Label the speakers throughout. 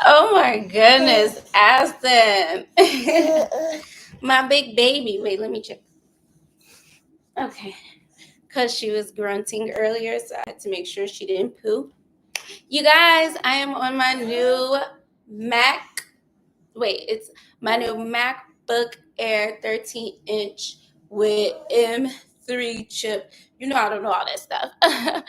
Speaker 1: Oh my goodness, Aston. My big baby. Wait, let me check. Okay. Because she was grunting earlier, so I had to make sure she didn't poop. You guys, I am on my new Mac. Wait, it's my new MacBook Air 13-inch with M3 chip. You know I don't know all that stuff. I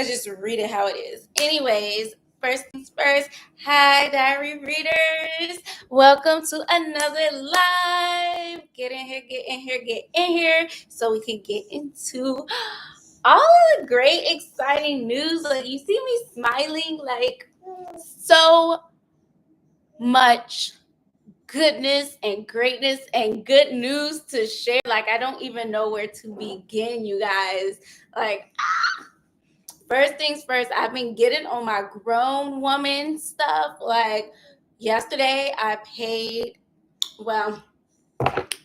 Speaker 1: just read it how it is. Anyways, first things first. Hi, diary readers. Welcome to another live. Get in here, get in here, get in here, so we can get into all the great, exciting news. Like, you see me smiling, like, so much goodness and greatness and good news to share. Like, I don't even know where to begin, you guys. Like, first things first, I've been getting on my grown woman stuff. Like, yesterday I paid, well,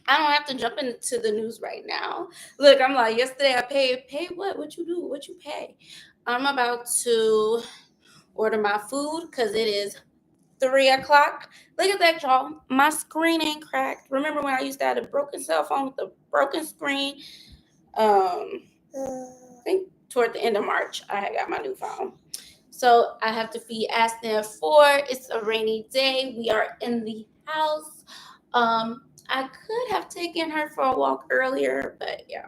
Speaker 1: I don't have to jump into the news right now. Look, I'm like, yesterday I paid what? What you do? What you pay? I'm about to order my food because it is 3 o'clock. Look at that, y'all. My screen ain't cracked. Remember when I used to have a broken cell phone with a broken screen? I think toward the end of March, I had got my new phone. So I have to feed Aston at 4. It's a rainy day. We are in the house. I could have taken her for a walk earlier, but yeah.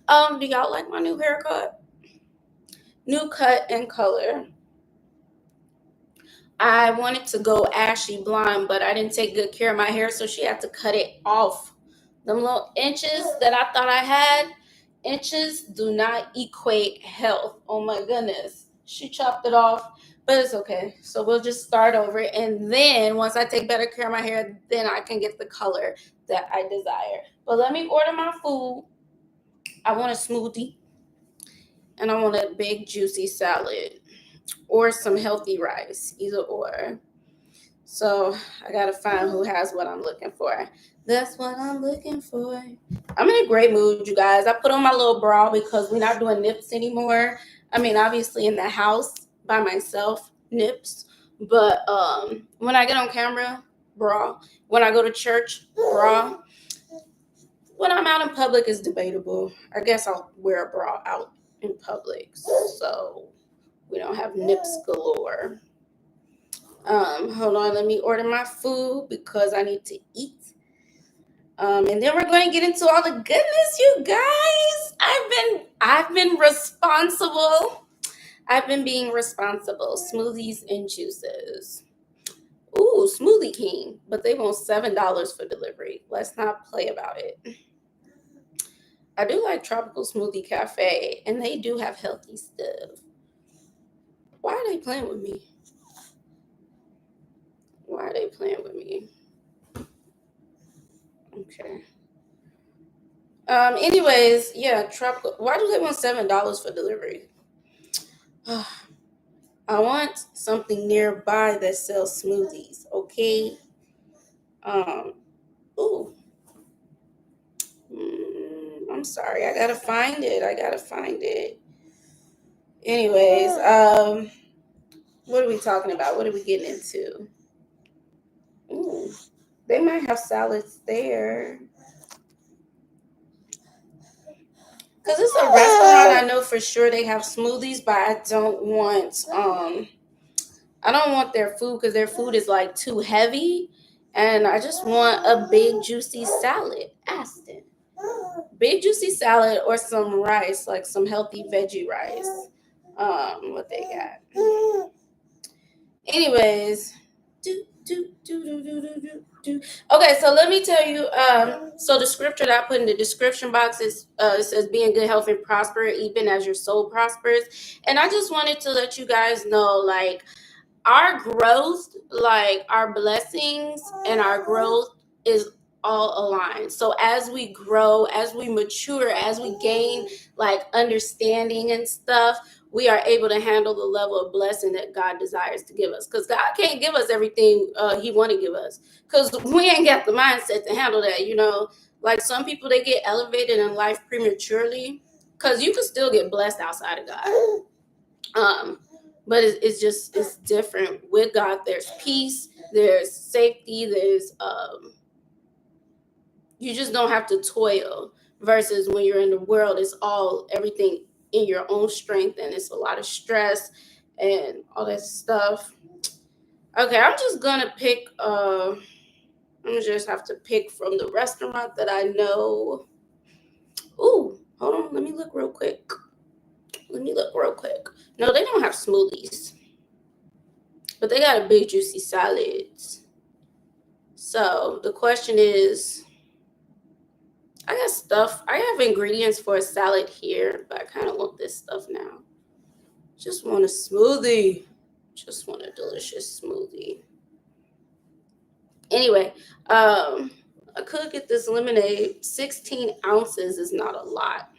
Speaker 1: Do y'all like my new haircut? New cut and color. I wanted to go ashy blonde, but I didn't take good care of my hair, so she had to cut it off. Them little inches that I thought I had, inches do not equate health. Oh my goodness. She chopped it off, but it's okay. So we'll just start over. And then once I take better care of my hair, then I can get the color that I desire. But let me order my food. I want a smoothie and I want a big juicy salad or some healthy rice, either or. So I gotta find who has what I'm looking for. That's what I'm looking for. I'm in a great mood, you guys. I put on my little bra because we're not doing nips anymore. I mean, obviously in the house by myself, nips. But when I get on camera, bra. When I go to church, bra. When I'm out in public, it's debatable. I guess I'll wear a bra out in public, so we don't have nips galore. Hold on, let me order my food because I need to eat. And then we're going to get into all the goodness, you guys. I've been responsible. I've been being responsible. Smoothies and juices. Ooh, Smoothie King, but they want $7 for delivery. Let's not play about it. I do like Tropical Smoothie Cafe, and they do have healthy stuff. Why are they playing with me? Why are they playing with me? Okay. Anyways, yeah, tropical. Why do they want $7 for delivery? I want something nearby that sells smoothies. Okay. Um. Ooh. I'm sorry. I gotta find it. Anyways, what are we talking about? What are we getting into? Ooh, they might have salads there. Because it's a restaurant, I know for sure they have smoothies, but I don't want their food because their food is like too heavy, and I just want a big juicy salad. Aston, big juicy salad or some rice, like some healthy veggie rice. What they got? Anyways, okay, so let me tell you. So the scripture that I put in the description box is it says, "Be in good health and prosper, even as your soul prospers." And I just wanted to let you guys know, like, our growth, like our blessings and our growth is all aligned. So as we grow, as we mature, as we gain like understanding and stuff, we are able to handle the level of blessing that God desires to give us. Because God can't give us everything He want to give us. Because we ain't got the mindset to handle that, you know. Like, some people, they get elevated in life prematurely. Because you can still get blessed outside of God. But it's different. With God, there's peace, there's safety, there's you just don't have to toil. Versus when you're in the world, it's all everything in your own strength, and it's a lot of stress and all that stuff. Okay, I'm just gonna pick. I'm gonna just have to pick from the restaurant that I know. Ooh, hold on. Let me look real quick. No, they don't have smoothies, but they got a big juicy salads. So the question is, I got stuff. I have ingredients for a salad here, but I kind of want this stuff now. Just want a smoothie. Just want a delicious smoothie. Anyway, I could get this lemonade. 16 ounces is not a lot.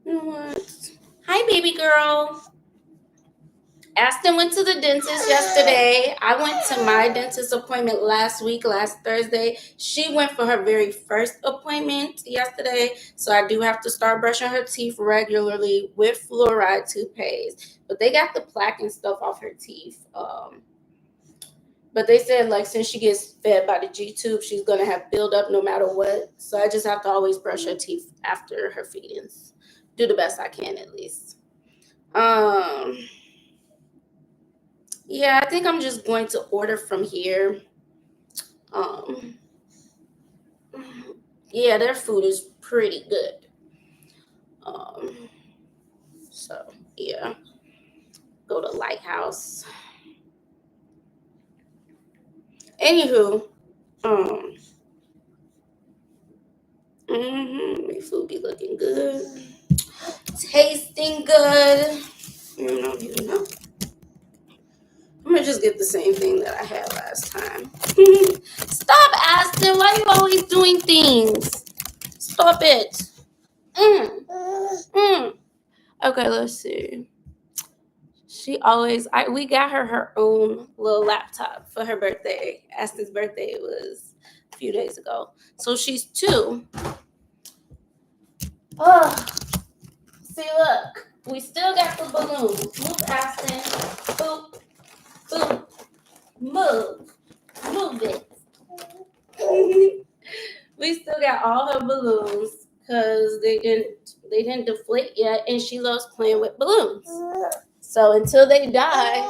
Speaker 1: You know what? Hi, baby girl. Aston went to the dentist yesterday. I went to my dentist appointment last Thursday. She went for her very first appointment yesterday. So I do have to start brushing her teeth regularly with fluoride toothpaste. But they got the plaque and stuff off her teeth. But they said, like, since she gets fed by the G-tube, she's going to have buildup no matter what. So I just have to always brush her teeth after her feedings. Do the best I can, at least. Yeah, I think I'm just going to order from here. Yeah, their food is pretty good. So yeah, go to Lighthouse. Anywho, my food be looking good, tasting good. You know. I'm gonna just get the same thing that I had last time. Stop, Aston. Why are you always doing things? Stop it. Okay, let's see. We got her own little laptop for her birthday. Aston's birthday was a few days ago. So she's 2. Oh, see, look. We still got the balloons. Move, Aston. Boop, boop. Move it. We still got all her balloons because they didn't deflate yet, and she loves playing with balloons. So until they die,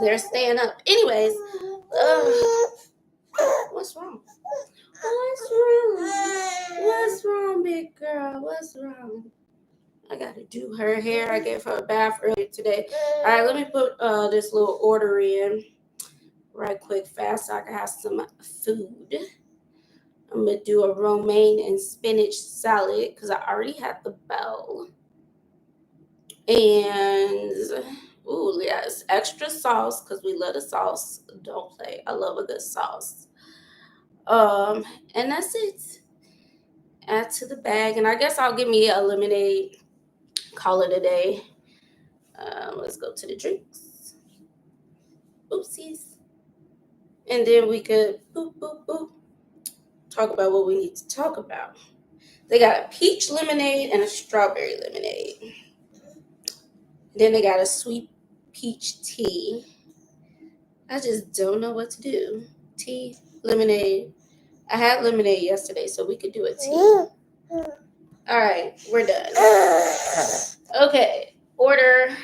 Speaker 1: they're staying up. Anyways, what's wrong? What's wrong, big girl? What's wrong? I gotta do her hair. I gave her a bath earlier today. All right, let me put this little order in right quick, fast, so I can have some food. I'm gonna do a romaine and spinach salad because I already had the bell. And ooh, yes, extra sauce because we love the sauce. Don't play. I love a good sauce. And that's it. Add to the bag, and I guess I'll give me a lemonade. Call it a day. Let's go to the drinks. Oopsies. And then we could boop boop boop talk about what we need to talk about. They got a peach lemonade and a strawberry lemonade. Then they got a sweet peach tea. I just don't know what to do. Tea, lemonade. I had lemonade yesterday, so we could do a tea. All right, we're done. Okay, order.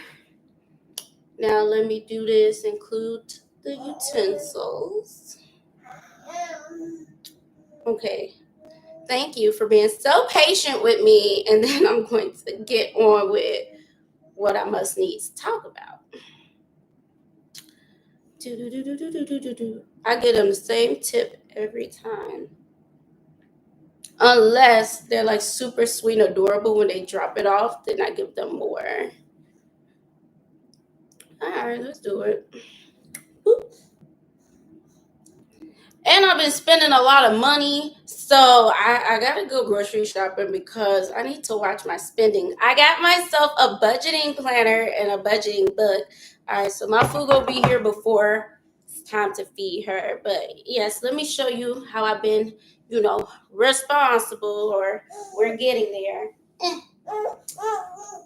Speaker 1: Now let me do this. Include the utensils. Okay. Thank you for being so patient with me. And then I'm going to get on with what I must need to talk about. I get them the same tip every time. Unless they're like super sweet and adorable when they drop it off, then I give them more. All right, let's do it. Boop. And I've been spending a lot of money, so I gotta go grocery shopping because I need to watch my spending. I got myself a budgeting planner and a budgeting book. All right, so my food will be here before it's time to feed her. But yes, let me show you how I've been, responsible, or we're getting there.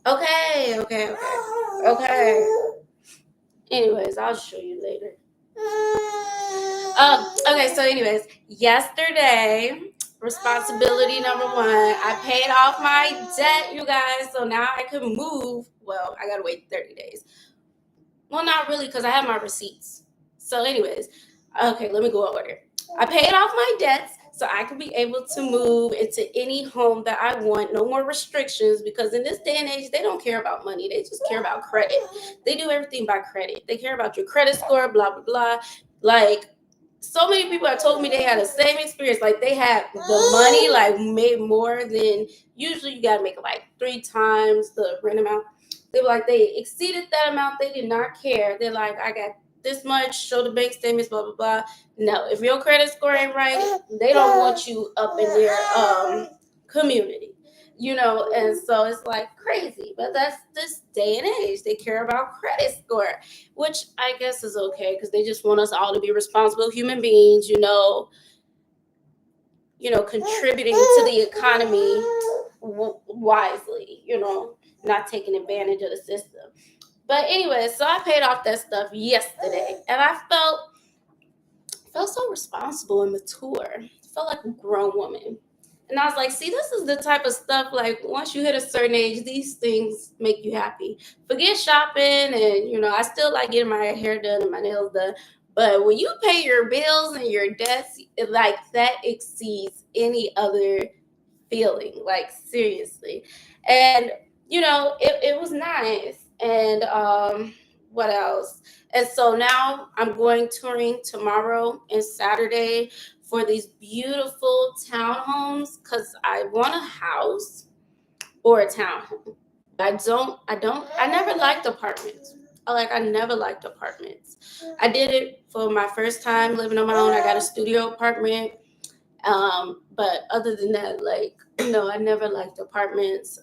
Speaker 1: Okay. Anyways, I'll show you later. Okay, so anyways, yesterday, responsibility number one, I paid off my debt, you guys, so now I can move. Well, I gotta wait 30 days. Well, not really, because I have my receipts. So anyways, okay, let me go over there. I paid off my debts so I could be able to move into any home that I want. No more restrictions, because in this day and age, they don't care about money. They just care about credit. They do everything by credit. They care about your credit score, blah, blah, blah. Like, so many people have told me they had the same experience. Like, they had the money, like, made more than usually you got to make it like 3 times the rent amount. They were like, they exceeded that amount. They did not care. They're like, I got this much, show the bank statements, blah, blah, blah. No, if your credit score ain't right, they don't want you up in their community, and so it's like crazy. But that's this day and age. They care about credit score, which I guess is okay, because they just want us all to be responsible human beings, contributing to the economy wisely, not taking advantage of the system. But anyway, so I paid off that stuff yesterday, and I felt so responsible and mature. I felt like a grown woman. And I was like, see, this is the type of stuff, like, once you hit a certain age, these things make you happy. Forget shopping, and, I still like getting my hair done and my nails done. But when you pay your bills and your debts, like, that exceeds any other feeling, like, seriously. And, it was nice. And what else? And so now I'm going touring tomorrow and Saturday for these beautiful townhomes, because I want a house or a townhome. I never liked apartments. I never liked apartments. I did it for my first time living on my own. I got a studio apartment. But other than that, no, I never liked apartments.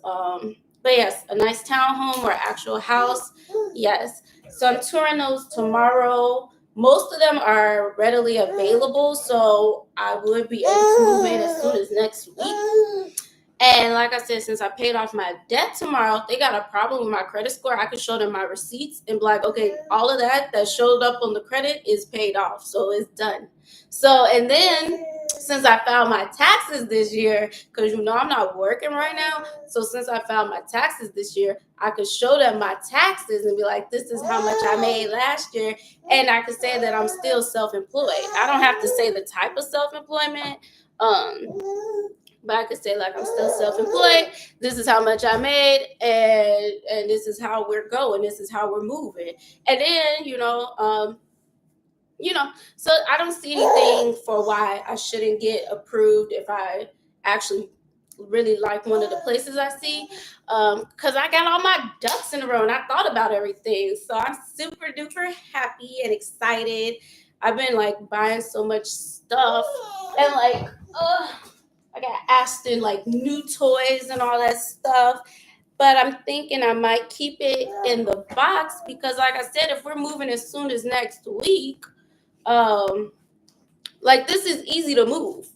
Speaker 1: But yes, a nice townhome or actual house, yes. So I'm touring those tomorrow. Most of them are readily available, so I would be able to move in as soon as next week. And like I said, since I paid off my debt tomorrow, if they got a problem with my credit score, I could show them my receipts and be like, okay, all of that showed up on the credit is paid off. So it's done. So, and then since I filed my taxes this year, because I'm not working right now. So since I filed my taxes this year, I could show them my taxes and be like, this is how much I made last year. And I could say that I'm still self-employed. I don't have to say the type of self-employment. But I could say, like, I'm still self-employed. This is how much I made, and this is how we're going. This is how we're moving. And then, so I don't see anything for why I shouldn't get approved if I actually really like one of the places I see, because I got all my ducks in a row and I thought about everything. So I'm super duper happy and excited. I've been like buying so much stuff, and I got Aston like new toys and all that stuff. But I'm thinking I might keep it in the box, because like I said, if we're moving as soon as next week, this is easy to move,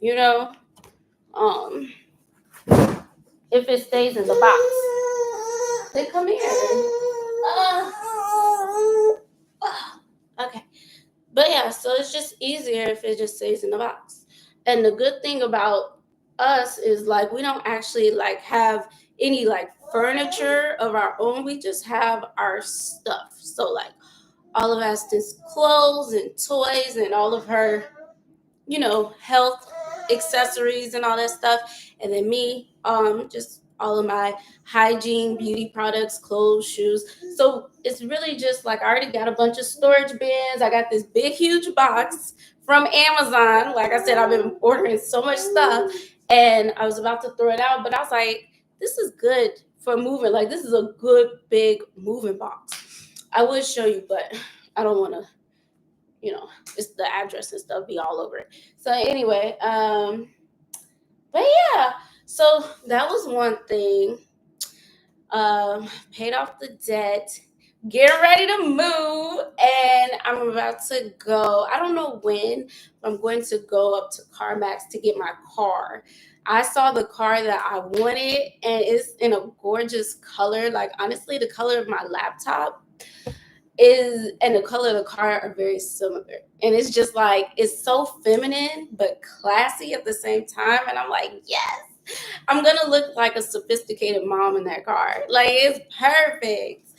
Speaker 1: if it stays in the box. They come here. Okay. But yeah, so it's just easier if it just stays in the box. And the good thing about us is we don't actually have any furniture of our own. We just have our stuff. So all of Aston's clothes and toys and all of her, health accessories and all that stuff. And then me, just all of my hygiene, beauty products, clothes, shoes. So it's really just I already got a bunch of storage bins. I got this big, huge box from Amazon. Like I said, I've been ordering so much stuff, and I was about to throw it out, but I was like, this is good for moving. This is a good, big moving box. I would show you, but I don't want to, it's the address and stuff be all over it. So anyway, but yeah, so that was one thing. Paid off the debt, getting ready to move, and I'm about to go. I don't know when, but I'm going to go up to CarMax to get my car. I saw the car that I wanted, and it's in a gorgeous color. Like, honestly, the color of my laptop and the color of the car are very similar. And it's just like, it's so feminine but classy at the same time. And I'm like, yes, I'm gonna look like a sophisticated mom in that car. Like, it's perfect.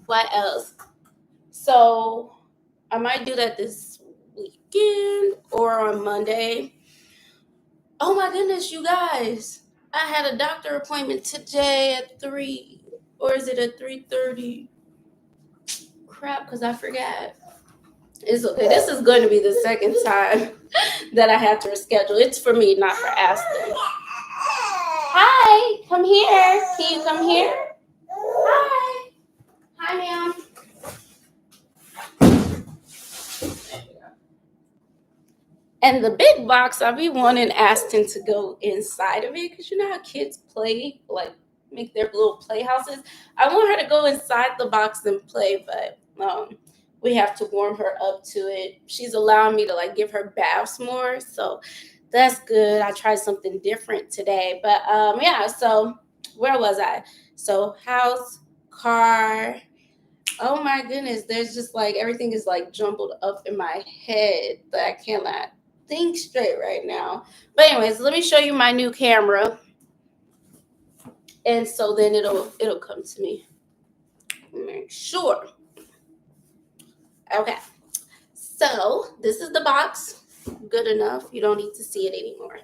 Speaker 1: What else? So I might do that this weekend or on Monday. Oh my goodness, you guys. I had a doctor appointment today at 3, or is it at 3:30? Crap, because I forgot. It's okay. This is going to be the second time that I have to reschedule. It's for me, not for Aston. Hi, come here. Can you come here? Hi. Hi, ma'am. And the big box, I'll be wanting Aston to go inside of it, because you know how kids play, like make their little playhouses. I want her to go inside the box and play, but we have to warm her up to it. She's allowing me to like give her baths more, so that's good. I tried something different today, but yeah. So where was I? So house, car. Oh my goodness, there's just like everything is like jumbled up in my head that I cannot think straight right now. But anyways, let me show you my new camera, and so then it'll come to me. Make sure. Okay. So this is the box. Good enough. You don't need to see it anymore.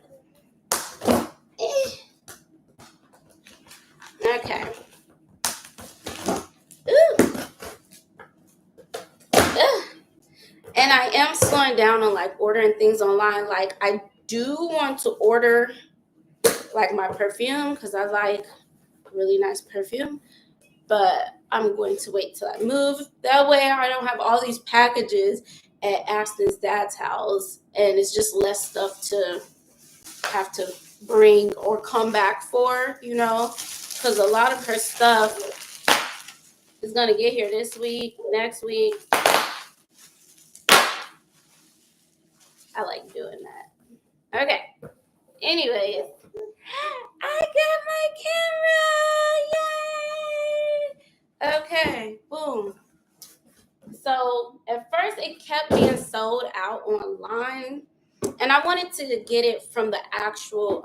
Speaker 1: Okay. Ooh. And I am slowing down on like ordering things online. Like, I do want to order like my perfume, because I like really nice perfume, but I'm going to wait till I move. That way I don't have all these packages at Aston's dad's house, and it's just less stuff to have to bring or come back for, because a lot of her stuff is going to get here this week, next week. I like doing that. Okay. Anyways, I got my camera. Yay! Okay. Boom. So at first it kept being sold out online, and I wanted to get it from the actual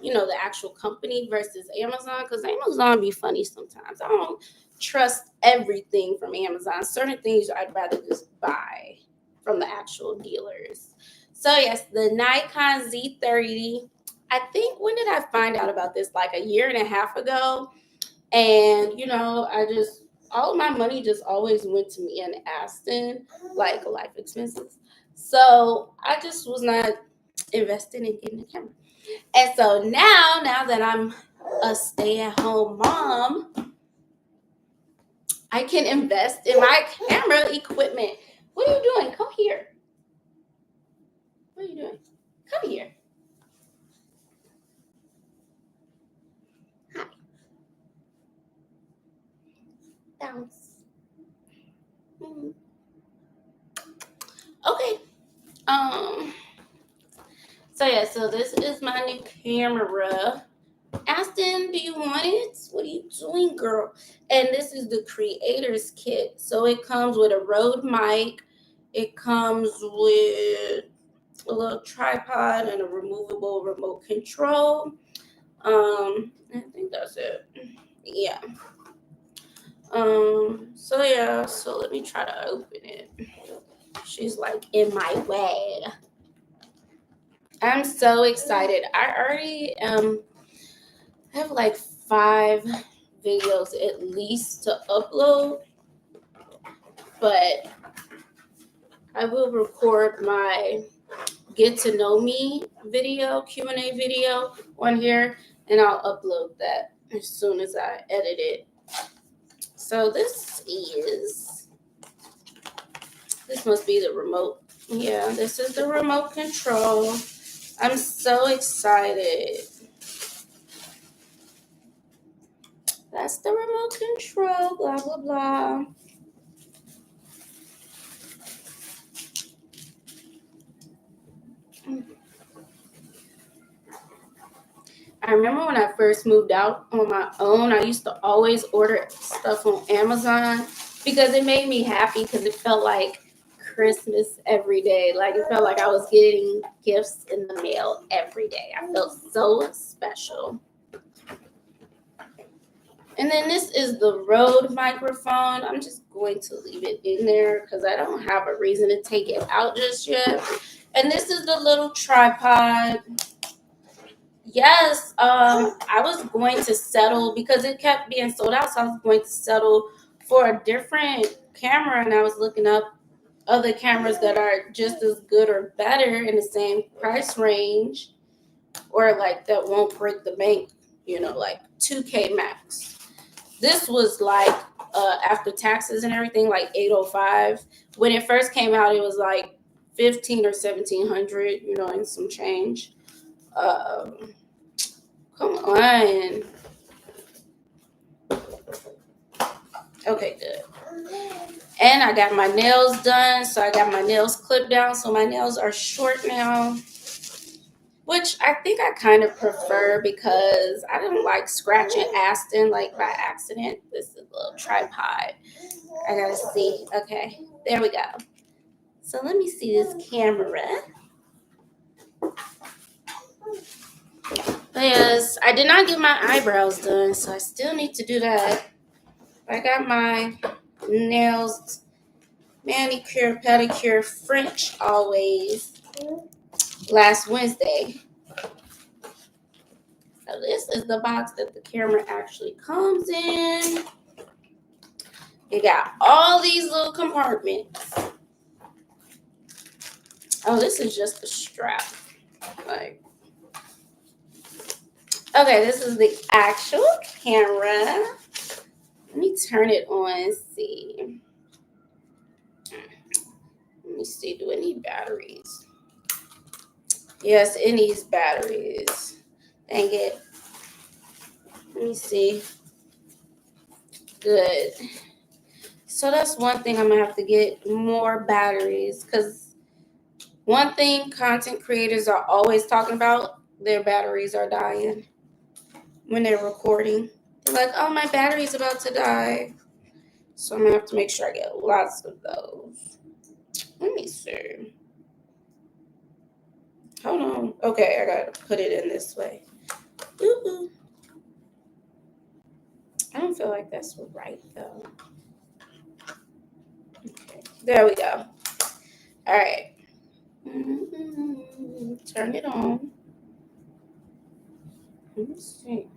Speaker 1: the actual company versus Amazon, because Amazon be funny sometimes. I don't trust everything from Amazon. Certain things I'd rather just buy from the actual dealers. So yes, the Nikon Z30. I think, when did I find out about this? Like a year and a half ago. And I just, all of my money just always went to me and Aston, like life expenses. So I just was not investing in getting a camera. And so now that I'm a stay-at-home mom, I can invest in my camera equipment. What are you doing? Come here. What are you doing? Come here. Hi. Bounce. Okay. So yeah, so this is my new camera. Aston, do you want it? What are you doing, girl? And this is the creator's kit. So it comes with a Rode mic. It comes with a little tripod and a removable remote control. I think that's it. Yeah. So yeah, so let me try to open it. She's like in my way. I'm so excited. I already have like 5 videos at least to upload, but I will record my get to know me video, Q&A video on here, and I'll upload that as soon as I edit it. So this must be the remote. Yeah, this is the remote control. I'm so excited. That's the remote control, blah, blah, blah. I remember when I first moved out on my own, I used to always order stuff on Amazon because it made me happy because it felt like Christmas every day. Like it felt like I was getting gifts in the mail every day. I felt so special. And then this is the Rode microphone. I'm just going to leave it in there because I don't have a reason to take it out just yet. And this is the little tripod. Yes, I was going to settle because it kept being sold out, so I was going to settle for a different camera, and I was looking up other cameras that are just as good or better in the same price range, or like that won't break the bank, like 2K max. This was like after taxes and everything, like 805. When it first came out, it was like 15 or 1700, and some change. Um, Come on. Okay, good. And I got my nails done. So I got my nails clipped down. So my nails are short now, which I think I kind of prefer because I don't like scratching Aston like by accident. This is a little tripod. I gotta see. Okay, there we go. So let me see this camera. But yes, I did not get my eyebrows done, so I still need to do that. I got my nails manicure, pedicure, French always last Wednesday. So this is the box that the camera actually comes in. It got all these little compartments. Oh, this is just the strap. Like, okay, this is the actual camera. Let me turn it on and see. Let me see, do it need batteries? Yes, it needs batteries. Dang it. Let me see. Good. So that's one thing I'm going to have to get more batteries because one thing content creators are always talking about, their batteries are dying when they're recording. They're like, oh, my battery's about to die. So I'm going to have to make sure I get lots of those. Let me see. Hold on. Okay, I got to put it in this way. Ooh. I don't feel like that's right, though. Okay, there we go. All right. Turn it on. Let me see.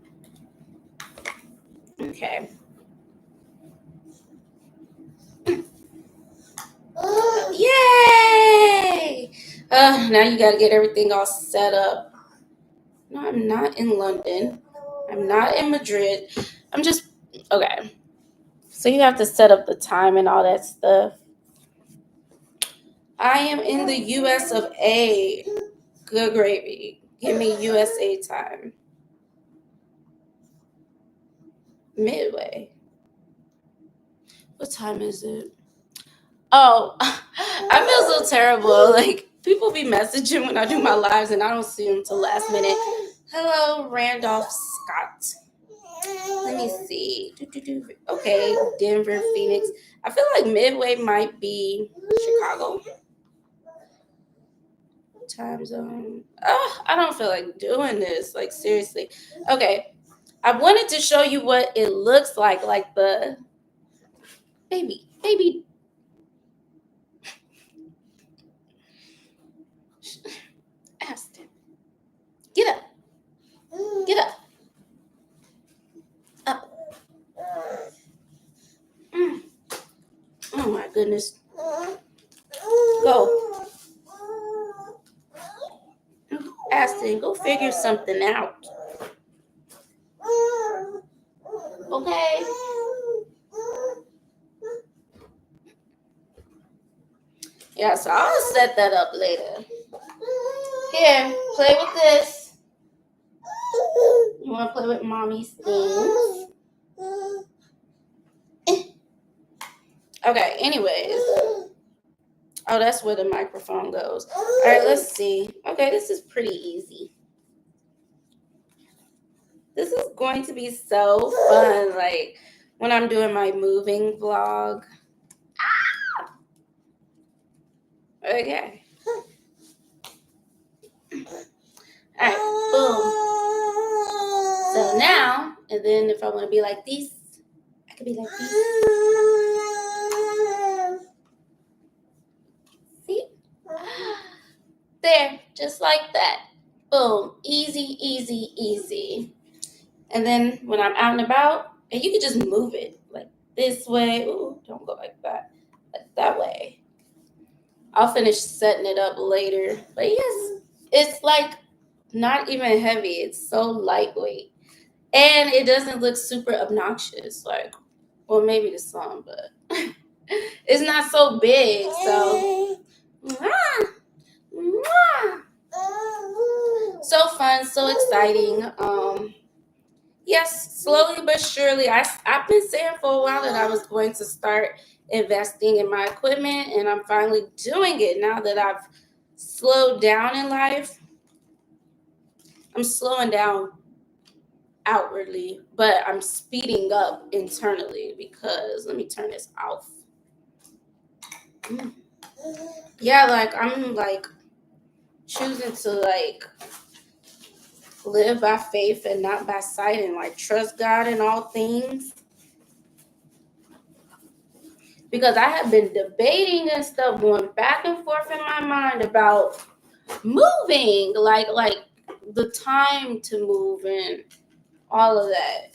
Speaker 1: Okay. Yay! Now you got to get everything all set up. No, I'm not in London. I'm not in Madrid. I'm just, okay. So you have to set up the time and all that stuff. I am in the US of A. Good gravy. Give me USA time. Midway. What time is it? Oh, I feel so terrible. Like, people be messaging when I do my lives and I don't see them till last minute. Hello, Randolph Scott. Let me see. Okay, Denver, Phoenix. I feel like Midway might be Chicago. Time zone. Oh, I don't feel like doing this. Like, seriously. Okay. I wanted to show you what it looks like the baby. Aston. Get up. Get up. Up. Oh my goodness. Go. Aston, go figure something out. Okay. Yeah, so I'll set that up later. Here, play with this. You want to play with mommy's things? Okay, anyways. Oh, that's where the microphone goes. All right, let's see. Okay, this is pretty easy. going to be so fun. Like when I'm doing my moving vlog. Okay. All right. Boom. So now, and then if I want to be like this, I could be like this. See? There, just like that. Boom. Easy, easy, easy. And then when I'm out and about, and you can just move it like this way. Ooh, don't go like that. Like that way. I'll finish setting it up later. But yes, it's like not even heavy. It's so lightweight. And it doesn't look super obnoxious. Like, well, maybe to some, but it's not so big. So, so fun, so exciting. Yes, slowly but surely. I've been saying for a while that I was going to start investing in my equipment, and I'm finally doing it now that I've slowed down in life. I'm slowing down outwardly, but I'm speeding up internally because let me turn this off. Yeah, like I'm like choosing to like live by faith and not by sight and like trust God in all things. Because I have been debating and stuff, going back and forth in my mind about moving, like the time to move and all of that.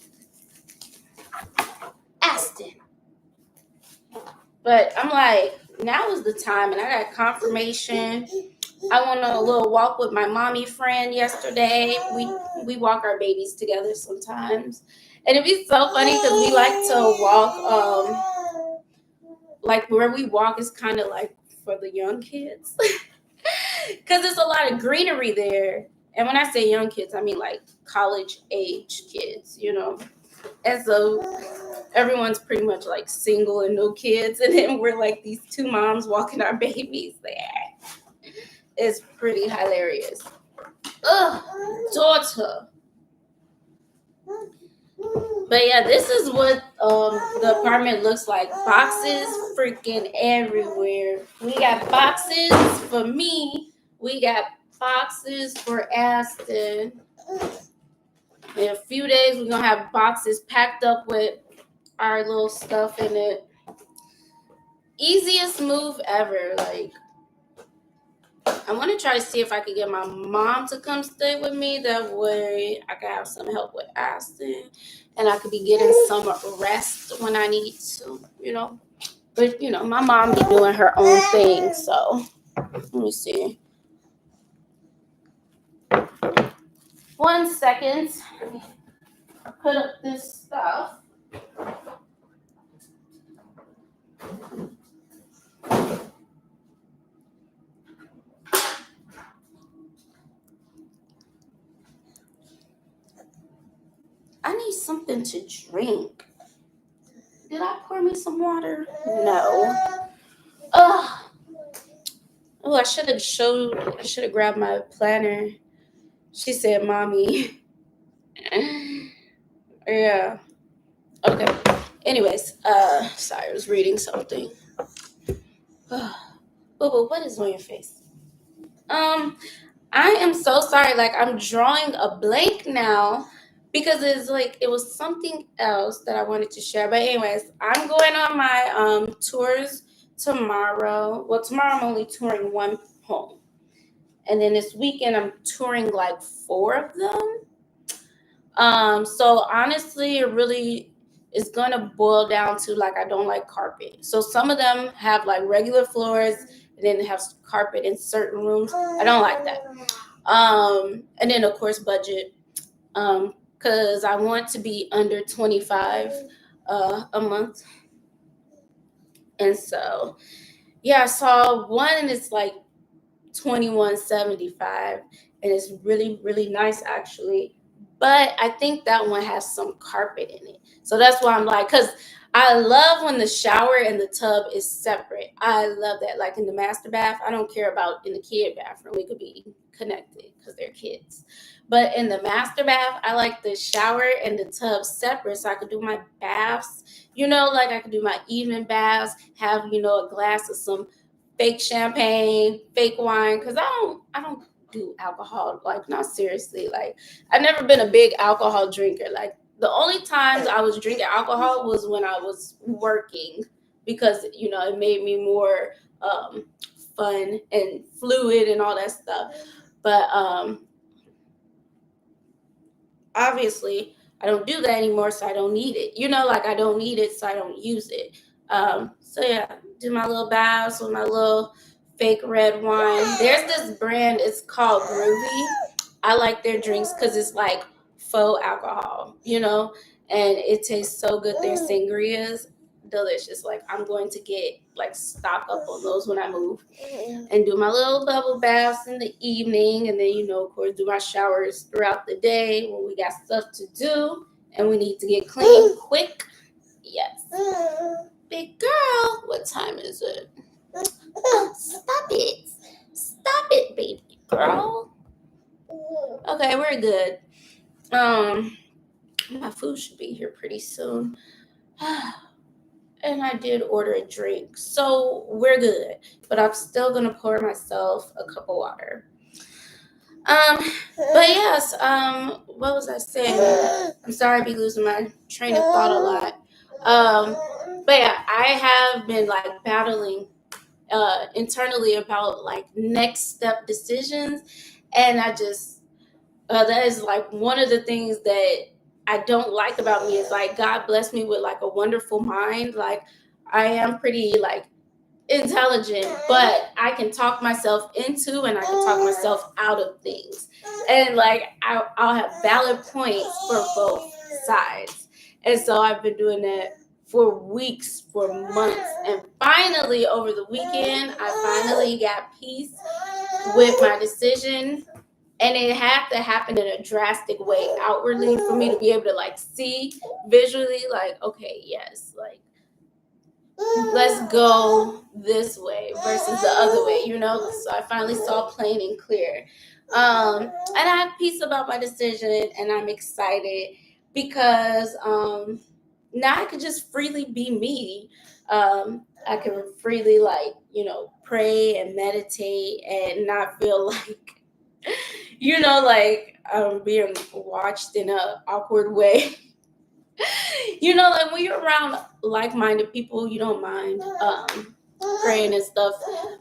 Speaker 1: Aston. But I'm like, now is the time, and I got confirmation. I went on a little walk with my mommy friend yesterday. We walk our babies together sometimes, and it'd be so funny because we like to walk. Like where we walk is kind of like for the young kids, because there's a lot of greenery there. And when I say young kids, I mean like college age kids, you know. And so everyone's pretty much like single and no kids, and then we're like these two moms walking our babies there. It's pretty hilarious. Ugh, daughter. But yeah, this is what the apartment looks like. Boxes freaking everywhere. We got boxes for me. We got boxes for Aston. In a few days, we're going to have boxes packed up with our little stuff in it. Easiest move ever. Like, I want to try to see if I could get my mom to come stay with me. That way I could have some help with Aston. And I could be getting some rest when I need to, you know. But, you know, my mom be doing her own thing. So, let me see. 1 second. Put up this stuff. I need something to drink. Did I pour me some water? No. Ugh. Oh, I should have grabbed my planner. She said, Mommy. Yeah. Okay. Anyways, sorry, I was reading something. Boo, what is on your face? I am so sorry. Like, I'm drawing a blank now because it's like it was something else that I wanted to share. But anyways, I'm going on my tours tomorrow. Well, tomorrow I'm only touring one home. And then this weekend I'm touring like 4 of them. So honestly, it really is gonna boil down to like I don't like carpet. So some of them have like regular floors and then have carpet in certain rooms. I don't like that. And then of course budget. Because I want to be under 25 a month. And so yeah, I saw one and it's like $21.75 and it's really, really nice actually. But I think that one has some carpet in it. So that's why I'm like, because I love when the shower and the tub is separate. I love that. Like in the master bath, I don't care about in the kid bathroom. We could be connected because they're kids. But in the master bath, I like the shower and the tub separate so I could do my baths. Like I could do my evening baths, have, a glass of some fake champagne, fake wine, because I don't do alcohol, like not seriously. Like I've never been a big alcohol drinker. Like the only times I was drinking alcohol was when I was working because, it made me more fun and fluid and all that stuff. But obviously, I don't do that anymore, so I don't need it. Like I don't need it, so I don't use it. So yeah, do my little baths with my little fake red wine. There's this brand, it's called Groovy. I like their drinks because it's like faux alcohol, and it tastes so good. Their sangrias, delicious. Like I'm going to get like stock up on those when I move and do my little bubble baths in the evening, and then of course do my showers throughout the day when we got stuff to do and we need to get clean quick. Yes. Big girl, what time is it? Stop it, baby girl. Okay, we're good. My food should be here pretty soon. And I did order a drink, so we're good. But I'm still gonna pour myself a cup of water. But yes, what was I saying? I'm sorry I be losing my train of thought a lot. But yeah, I have been like battling internally about like next step decisions, and I just that is like one of the things that I don't like about me is like God blessed me with like a wonderful mind. Like I am pretty like intelligent, but I can talk myself into and I can talk myself out of things. And like I'll have valid points for both sides. And so I've been doing that for weeks, for months. And finally, over the weekend, I finally got peace with my decision. And it had to happen in a drastic way outwardly for me to be able to like see visually, like, okay, yes, like let's go this way versus the other way, So I finally saw plain and clear. And I have peace about my decision, and I'm excited because now I could just freely be me. I can freely like, pray and meditate and not feel like, like I'm being watched in a awkward way. Like when you're around like-minded people, you don't mind praying and stuff.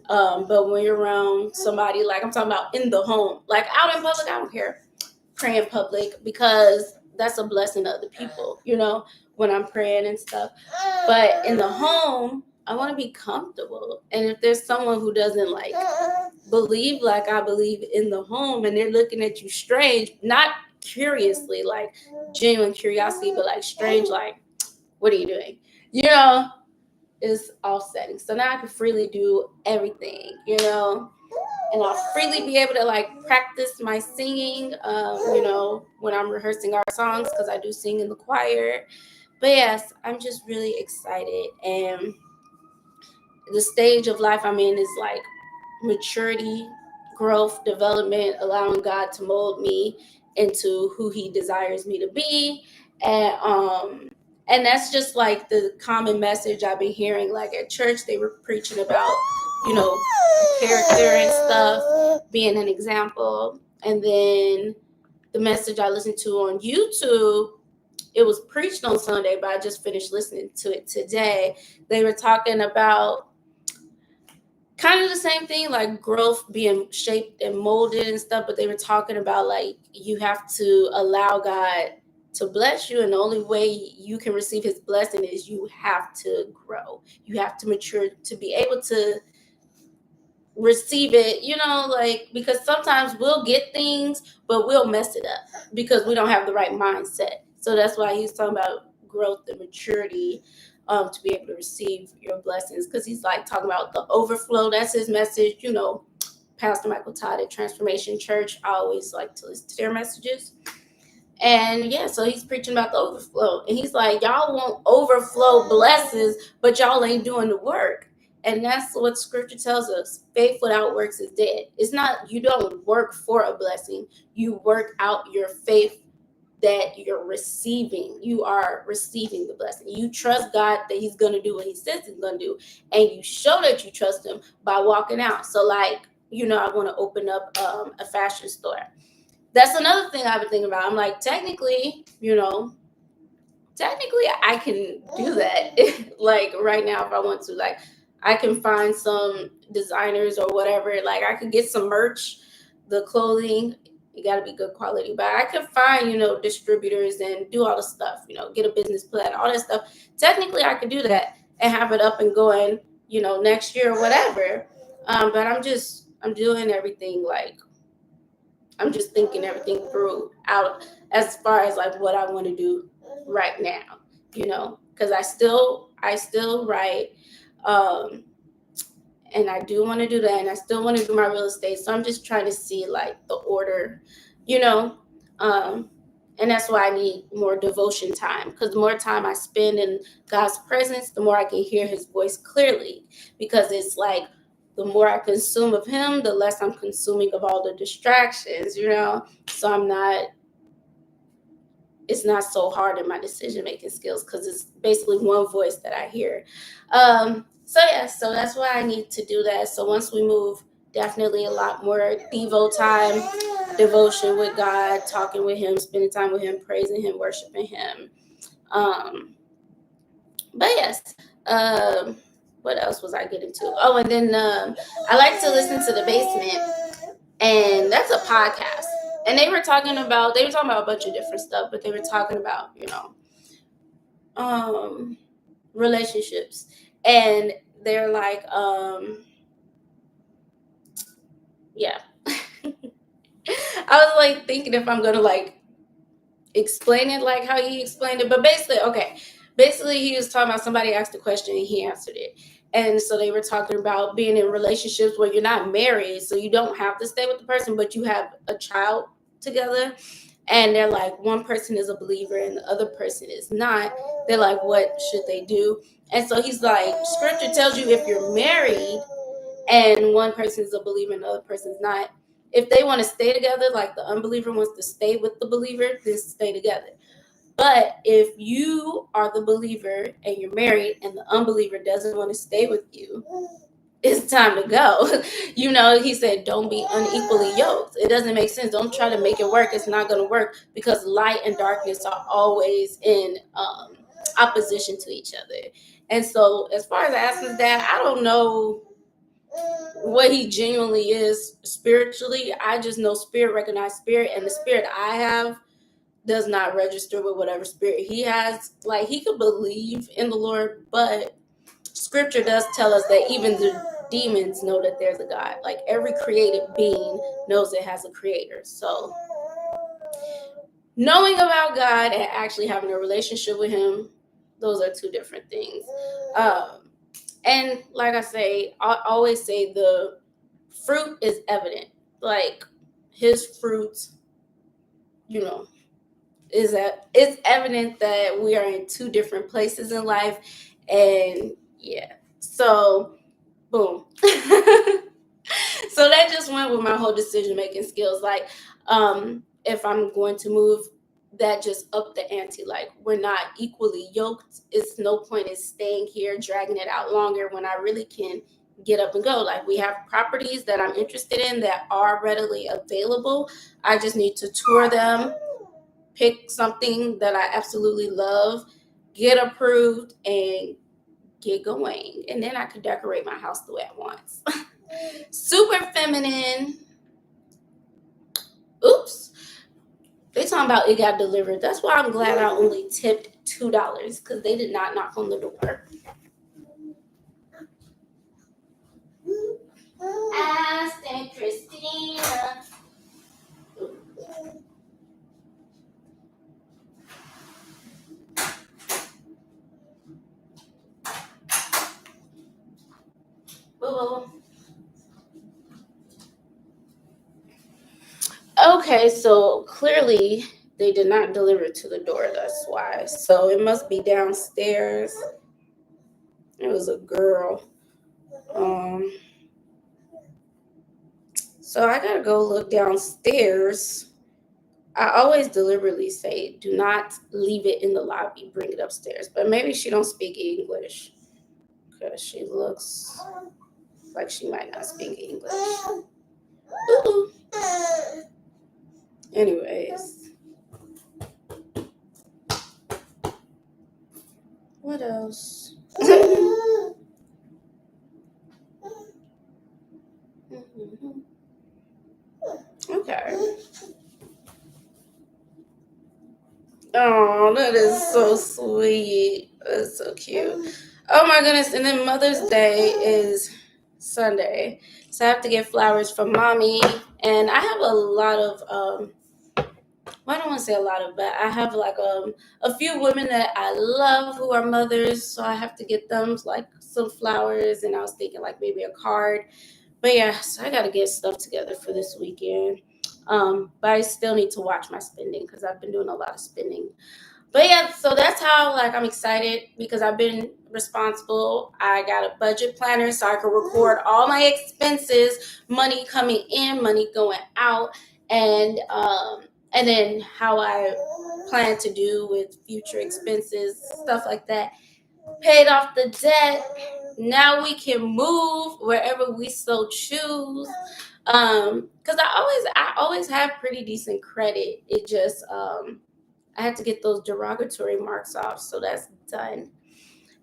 Speaker 1: But when you're around somebody, like I'm talking about in the home, like out in public, I don't care. Pray in public because that's a blessing to other people, when I'm praying and stuff. But in the home, I want to be comfortable. And if there's someone who doesn't like believe like I believe in the home and they're looking at you strange, not curiously, like genuine curiosity, but like strange, like, what are you doing? Is offsetting. So now I can freely do everything, and I'll freely be able to like practice my singing, when I'm rehearsing our songs, because I do sing in the choir. But yes, I'm just really excited. And the stage of life I'm in is like maturity, growth, development, allowing God to mold me into who He desires me to be. And that's just like the common message I've been hearing. Like at church, they were preaching about, character and stuff, being an example. And then the message I listened to on YouTube, it was preached on Sunday, but I just finished listening to it today. They were talking about kind of the same thing, like growth being shaped and molded and stuff, but they were talking about like you have to allow God to bless you, and the only way you can receive His blessing is you have to grow. You have to mature to be able to receive it, like, because sometimes we'll get things, but we'll mess it up because we don't have the right mindset. So that's why he's talking about growth and maturity, to be able to receive your blessings, because he's like talking about the overflow. That's his message. Pastor Michael Todd at Transformation Church, I always like to listen to their messages. And yeah, so he's preaching about the overflow. And he's like, y'all want overflow blessings, but y'all ain't doing the work. And that's what scripture tells us. Faith without works is dead. It's not, you don't work for a blessing. You work out your faith that you're receiving. You are receiving the blessing. You trust God that he's going to do what he says he's going to do. And you show that you trust him by walking out. So like, I want to open up a fashion store. That's another thing I've been thinking about. I'm like, technically I can do that. Like right now, if I want to, like I can find some designers or whatever. Like I could get some merch, the clothing. It got to be good quality, but I could find, distributors and do all the stuff, get a business plan, all that stuff. Technically, I could do that and have it up and going, next year or whatever. But I'm doing everything like, I'm just thinking everything through out as far as like what I want to do right now, because I still write, and I do want to do that, and I still want to do my real estate. So I'm just trying to see like the order, and that's why I need more devotion time, because the more time I spend in God's presence, the more I can hear his voice clearly, because it's like the more I consume of him, the less I'm consuming of all the distractions, so it's not so hard in my decision making skills, because it's basically one voice that I hear. So that's why I need to do that. So once we move, definitely a lot more Devo time, devotion with God, talking with him, spending time with him, praising him, worshiping him. But yes, what else was I getting to? Oh, and then I like to listen to The Basement, and that's a podcast. And they were talking about a bunch of different stuff, but they were talking about, relationships. And they're like, yeah. I was like thinking if I'm gonna like explain it like how he explained it, but basically he was talking about, somebody asked a question and he answered it. And so they were talking about being in relationships where you're not married, so you don't have to stay with the person, but you have a child together. And they're like, one person is a believer and the other person is not. They're like, what should they do? And so he's like, scripture tells you if you're married and one person is a believer and the other person's not, if they want to stay together, like the unbeliever wants to stay with the believer, then stay together. But if you are the believer and you're married and the unbeliever doesn't want to stay with you, it's time to go. He said, don't be unequally yoked. It doesn't make sense. Don't try to make it work. It's not going to work, because light and darkness are always in opposition to each other. And so as far as asking that, I don't know what he genuinely is spiritually. I just know spirit recognize spirit, and the spirit I have does not register with whatever spirit he has. Like, he could believe in the Lord, but scripture does tell us that even the demons know that there's a God. Like, every created being knows it has a creator. So knowing about God and actually having a relationship with him, those are two different things. And like I always say, the fruit is evident. Like, his fruit, is that it's evident that we are in two different places in life. And yeah, so boom. So that just went with my whole decision making skills. Like, if I'm going to move, that just up the ante. Like, we're not equally yoked. It's no point in staying here dragging it out longer when I really can get up and go. Like, we have properties that I'm interested in that are readily available. I just need to tour them, pick something that I absolutely love, get approved, and get going. And then I could decorate my house the way I want. Super feminine. Oops. They talking about it got delivered. That's why I'm glad I only tipped $2, because they did not knock on the door. Aston Christina. Okay, so clearly they did not deliver it to the door. That's why. So it must be downstairs. It was a girl. So I gotta go look downstairs. I always deliberately say, do not leave it in the lobby, bring it upstairs. But maybe she don't speak English because she looks like she might not speak English. Ooh. Anyways, what else? Okay. Oh, that is so sweet. That's so cute. Oh my goodness. And then Mother's Day is Sunday. So I have to get flowers from mommy. And I have a lot of well, I don't want to say a lot of, but I have like a few women that I love who are mothers. So I have to get them like some flowers, and I was thinking like maybe a card. But yeah, so I gotta get stuff together for this weekend. But I still need to watch my spending because I've been doing a lot of spending. But yeah, so that's how like I'm excited because I've been responsible. I got a budget planner so I can record all my expenses, money coming in, money going out, and then how I plan to do with future expenses, stuff like that. Paid off the debt. Now we can move wherever we so choose. Because I always have pretty decent credit. It just I had to get those derogatory marks off, so that's done.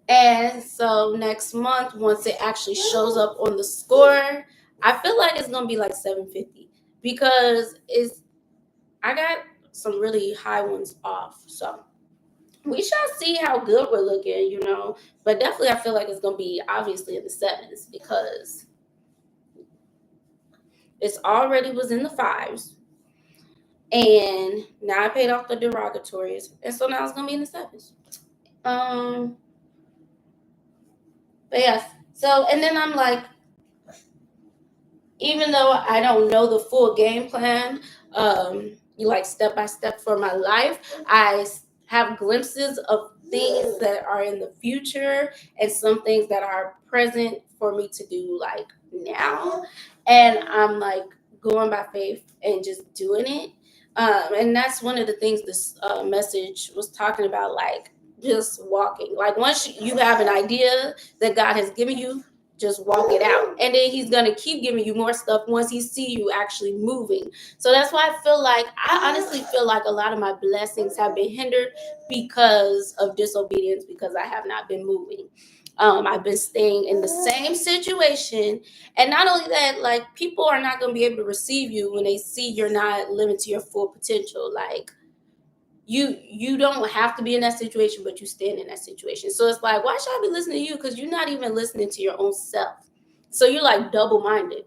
Speaker 1: And so next month, once it actually shows up on the score, I feel like it's gonna be like 750 because I got some really high ones off. So we shall see how good we're looking, But definitely, I feel like it's gonna be obviously in the sevens because it's already was in the fives, and now I paid off the derogatories, and so now it's gonna be in the sevens. But yes, so and then I'm like, even though I don't know the full game plan, you like step by step for my life, I have glimpses of things that are in the future and some things that are present for me to do like now. And I'm like going by faith and just doing it. And that's one of the things this message was talking about, like just walking. Like once you have an idea that God has given you, just walk it out, and then he's gonna keep giving you more stuff once he see you actually moving. So that's why I honestly feel like a lot of my blessings have been hindered because of disobedience, because I have not been moving. I've been staying in the same situation, and not only that, like people are not going to be able to receive you when they see you're not living to your full potential. Like you don't have to be in that situation, but you stand in that situation. So it's like, why should I be listening to you? Because you're not even listening to your own self. So you're like double-minded.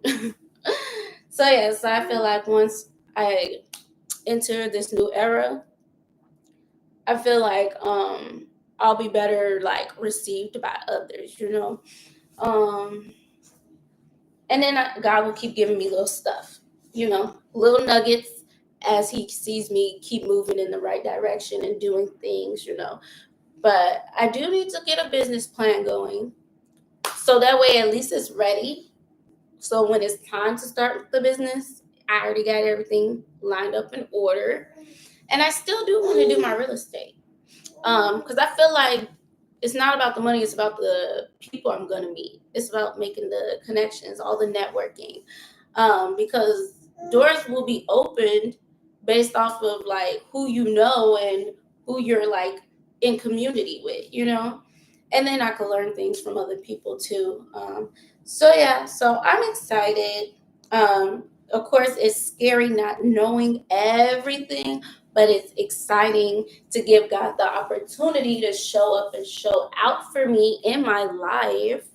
Speaker 1: So yeah, so I feel like once I enter this new era, I feel like I'll be better like received by others. Um, and then God will keep giving me little stuff, little nuggets as he sees me keep moving in the right direction and doing things. But I do need to get a business plan going. So that way at least it's ready. So when it's time to start the business, I already got everything lined up in order. And I still do want to do my real estate. Because I feel like it's not about the money, it's about the people I'm going to meet. It's about making the connections, all the networking. Because doors will be opened based off of like who you know and who you're like in community with. And then I could learn things from other people too. So yeah, so I'm excited. Of course, it's scary not knowing everything, but it's exciting to give God the opportunity to show up and show out for me in my life.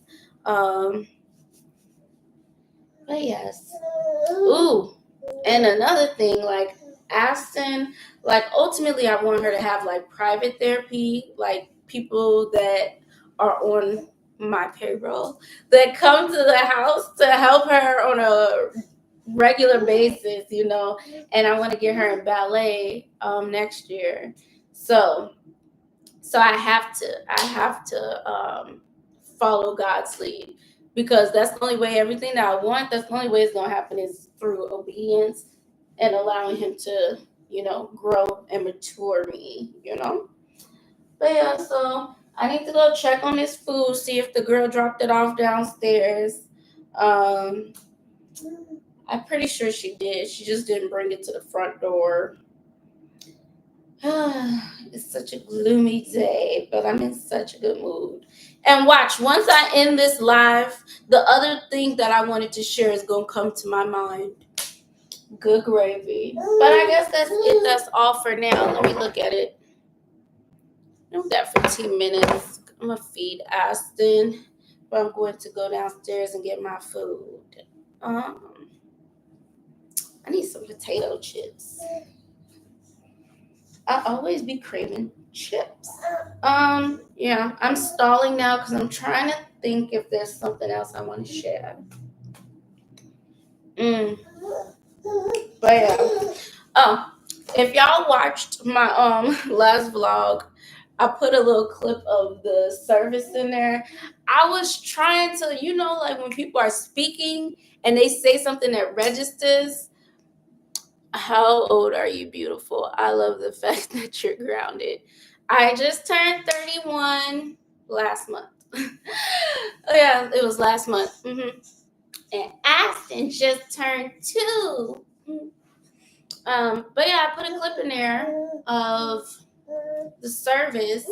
Speaker 1: But yes. Ooh. And another thing, like Aston, like ultimately I want her to have like private therapy, like people that are on my payroll that come to the house to help her on a regular basis, and I want to get her in ballet next year. So I have to follow God's lead, because that's the only way. Everything that I want, that's the only way it's gonna happen, is through obedience and allowing Him to grow and mature me. But yeah, so I need to go check on this food, see if the girl dropped it off downstairs. um I'm pretty sure she did. She just didn't bring it to the front door. It's such a gloomy day, but I'm in such a good mood. And watch, once I end this live, the other thing that I wanted to share is gonna come to my mind. Good gravy. But I guess that's it. That's all for now. Let me look at it. I've got 15 minutes. I'm gonna feed Aston, but I'm going to go downstairs and get my food. Um, I need some potato chips. I always be craving chips. Yeah, I'm stalling now because I'm trying to think if there's something else I want to share. But yeah. Oh, if y'all watched my last vlog, I put a little clip of the service in there. I was trying to, like when people are speaking and they say something that registers. How old are you, beautiful? I love the fact that you're grounded. I just turned 31 last month. Oh yeah, it was last month. And Aston just turned 2. But yeah, I put a clip in there of the service,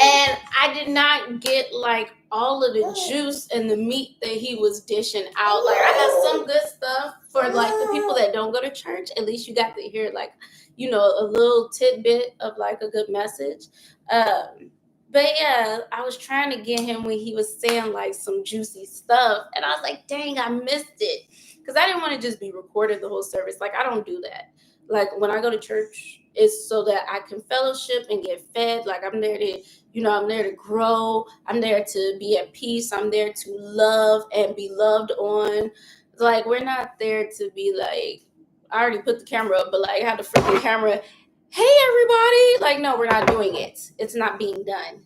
Speaker 1: and I did not get like all of the juice and the meat that he was dishing out. Like, I got some good stuff for like the people that don't go to church. At least you got to hear like, a little tidbit of like a good message. But yeah, I was trying to get him when he was saying like some juicy stuff, and I was like, dang, I missed it, because I didn't want to just be recorded the whole service. Like, I don't do that. Like, when I go to church, it's so that I can fellowship and get fed. Like, I'm there to, I'm there to grow. I'm there to be at peace. I'm there to love and be loved on. Like, we're not there to be like, I already put the camera up, but like, have the freaking camera. Hey, everybody. Like, no, we're not doing it. It's not being done.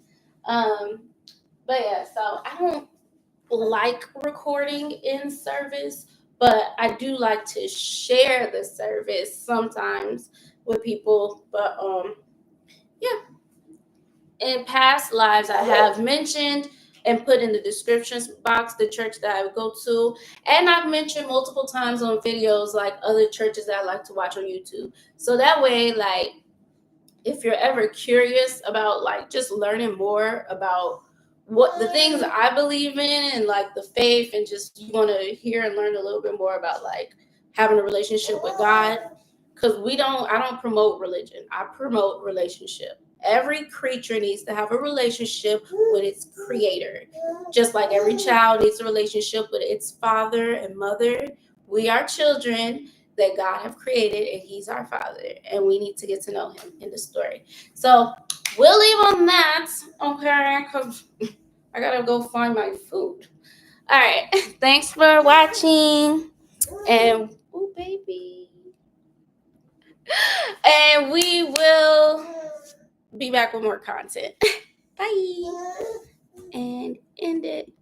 Speaker 1: But yeah, so I don't like recording in service, but I do like to share the service sometimes with people. But yeah, in past lives I have mentioned and put in the descriptions box the church that I go to, and I've mentioned multiple times on videos like other churches that I like to watch on YouTube. So that way, like, if you're ever curious about like just learning more about what the things I believe in and like the faith, and just you want to hear and learn a little bit more about like having a relationship with God, because I don't promote religion. I promote relationship. Every creature needs to have a relationship with its creator, just like every child needs a relationship with its father and mother. We are children that God have created, and He's our Father, and we need to get to know Him in the story. So we'll leave on that, okay? Because I gotta go find my food. All right, thanks for watching, and oh baby, and we will be back with more content. Bye, and end it.